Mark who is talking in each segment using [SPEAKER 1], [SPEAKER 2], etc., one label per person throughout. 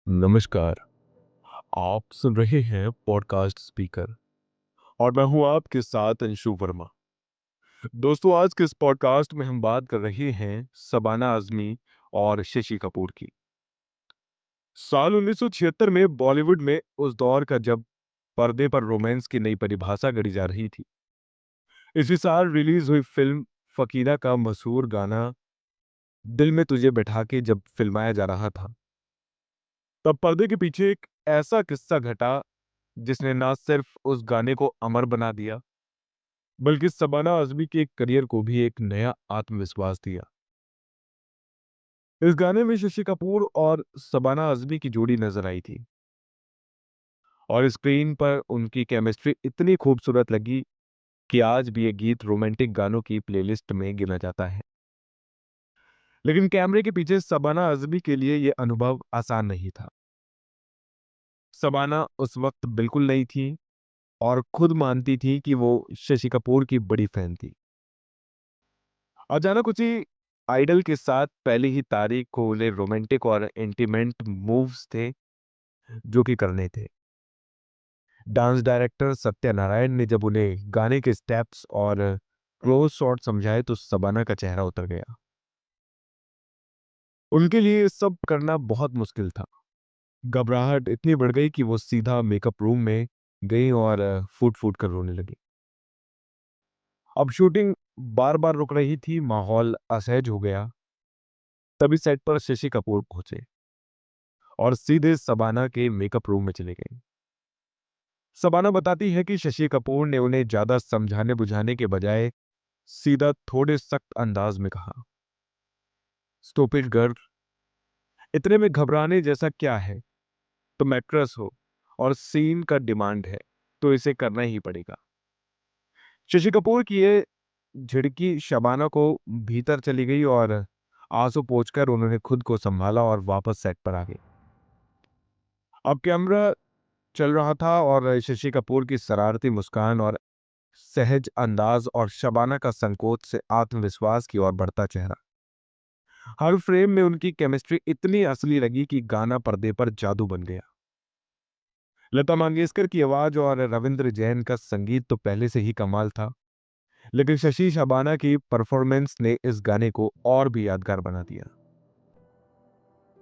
[SPEAKER 1] नमस्कार। आप सुन रहे हैं पॉडकास्ट स्पीकर और मैं हूं आपके साथ अंशु वर्मा। दोस्तों, आज के इस पॉडकास्ट में हम बात कर रहे हैं शबाना आजमी और शशि कपूर की। साल 1976 में बॉलीवुड में उस दौर का जब पर्दे पर रोमांस की नई परिभाषा गढ़ी जा रही थी। इसी साल रिलीज हुई फिल्म फकीरा का मशहूर गाना दिल में तुझे बैठा के जब फिल्माया जा रहा था, तब पर्दे के पीछे एक ऐसा किस्सा घटा जिसने ना सिर्फ उस गाने को अमर बना दिया, बल्कि शबाना आज़मी के करियर को भी एक नया आत्मविश्वास दिया। इस गाने में शशि कपूर और शबाना आज़मी की जोड़ी नजर आई थी और स्क्रीन पर उनकी केमिस्ट्री इतनी खूबसूरत लगी कि आज भी ये गीत रोमांटिक गानों की प्लेलिस्ट में गिना जाता है। लेकिन कैमरे के पीछे शबाना आज़मी के लिए ये अनुभव आसान नहीं था। शबाना उस वक्त बिल्कुल नई थी और खुद मानती थी कि वो शशि कपूर की बड़ी फैन थी। अचानक उसी आइडल के साथ पहली ही तारीख को उन्हें रोमांटिक और इंटीमेंट मूव्स थे जो कि करने थे। डांस डायरेक्टर सत्यनारायण ने जब उन्हें गाने के स्टेप्स और क्लोज शॉट समझाए तो शबाना का चेहरा उतर गया। उनके लिए ये सब करना बहुत मुश्किल था। घबराहट इतनी बढ़ गई कि वो सीधा मेकअप रूम में गई और फूट फूट कर रोने लगी। अब शूटिंग बार बार रुक रही थी, माहौल असहज हो गया। तभी सेट पर शशि कपूर पहुंचे और सीधे शबाना के मेकअप रूम में चले गए। शबाना बताती है कि शशि कपूर ने उन्हें ज्यादा समझाने बुझाने के बजाय सीधा थोड़े सख्त अंदाज में कहा, स्टूपिड गर्ल, इतने में घबराने जैसा क्या है? तुम एक्ट्रेस हो और सीन का डिमांड है, तो इसे करना ही पड़ेगा। शशि कपूर की ये झिड़की शबाना को भीतर चली गई और आंसू पोंछकर उन्होंने खुद को संभाला और वापस सेट पर आ गई। अब कैमरा चल रहा था और शशि कपूर की शरारती मुस्कान और सहज अंदाज और शबाना का संकोच से आत्मविश्वास की ओर बढ़ता चेहरा, हर फ्रेम में उनकी केमिस्ट्री इतनी असली लगी कि गाना पर्दे पर जादू बन गया। लता मंगेशकर की आवाज और रविंद्र जैन का संगीत तो पहले से ही कमाल था, लेकिन शशि शबाना की परफॉर्मेंस ने इस गाने को और भी यादगार बना दिया।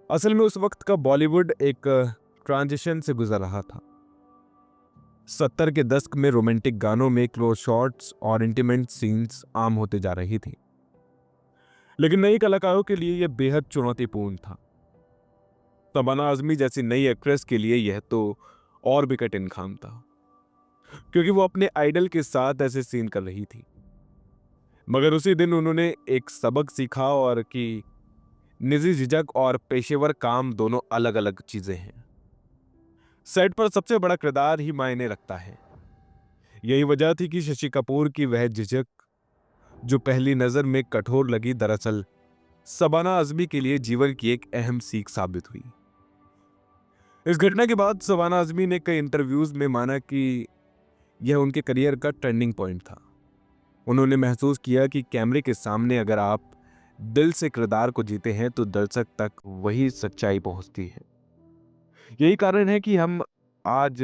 [SPEAKER 1] असल में उस वक्त का बॉलीवुड एक ट्रांजिशन से गुजर रहा था। 70 के दशक में रोमांटिक गानों में क्लोज शॉट्स और इंटीमेट सीन्स आम होते जा रही थी, लेकिन नई कलाकारों के लिए यह बेहद चुनौतीपूर्ण था। तमन्ना आजमी जैसी नई एक्ट्रेस के लिए यह तो और भी कठिन काम था, क्योंकि वो अपने आइडल के साथ ऐसे सीन कर रही थी। मगर उसी दिन उन्होंने एक सबक सीखा और कि निजी झिझक और पेशेवर काम दोनों अलग अलग चीजें हैं। सेट पर सबसे बड़ा किरदार ही मायने रखता है। यही वजह थी कि शशि कपूर की वह झिझक जो पहली नजर में कठोर लगी, दरअसल शबाना आजमी के लिए जीवन की एक अहम सीख साबित हुई। इस घटना के बाद शबाना आजमी ने कई इंटरव्यूज में माना कि यह उनके करियर का टर्निंग पॉइंट था। उन्होंने महसूस किया कि कैमरे के सामने अगर आप दिल से किरदार को जीते हैं तो दर्शक तक वही सच्चाई पहुंचती है। यही कारण है कि हम आज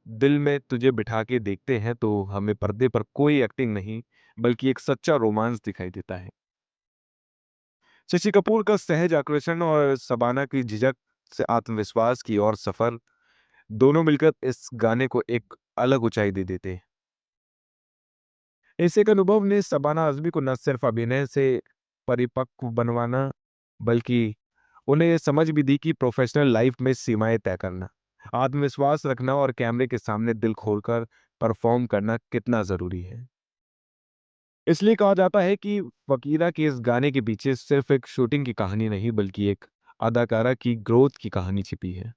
[SPEAKER 1] दिल में तुझे बिठा के देखते हैं तो हमें पर्दे पर कोई एक्टिंग नहीं, बल्कि एक सच्चा रोमांस दिखाई देता है। शशि कपूर का सहज आकर्षण और शबाना की झिझक से आत्मविश्वास की और सफर, दोनों मिलकर इस गाने को एक अलग ऊंचाई दे देते हैं। इस एक अनुभव ने शबाना आजमी को न सिर्फ अभिनय से परिपक्व बनवाना, बल्कि उन्हें ये समझ भी दी कि प्रोफेशनल लाइफ में सीमाएं तय करना, आत्मविश्वास रखना और कैमरे के सामने दिल खोलकर परफॉर्म करना कितना जरूरी है। इसलिए कहा जाता है कि फकीरा के इस गाने के पीछे सिर्फ एक शूटिंग की कहानी नहीं, बल्कि एक अदाकारा की ग्रोथ की कहानी छिपी है।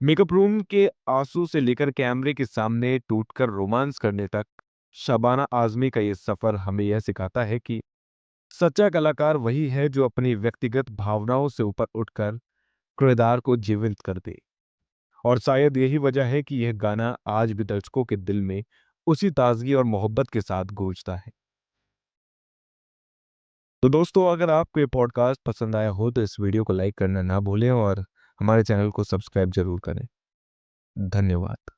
[SPEAKER 1] मेकअप रूम के आंसू से लेकर कैमरे के सामने टूटकर रोमांस करने तक, शबाना आजमी का ये सफर हमें यह सिखाता है कि सच्चा कलाकार वही है जो अपनी व्यक्तिगत भावनाओं से ऊपर उठकर किरदार को जीवित कर दे। और शायद यही वजह है कि यह गाना आज भी दर्शकों के दिल में उसी ताजगी और मोहब्बत के साथ गूंजता है। तो दोस्तों, अगर आपको ये पॉडकास्ट पसंद आया हो तो इस वीडियो को लाइक करना ना भूलें और हमारे चैनल को सब्सक्राइब जरूर करें। धन्यवाद।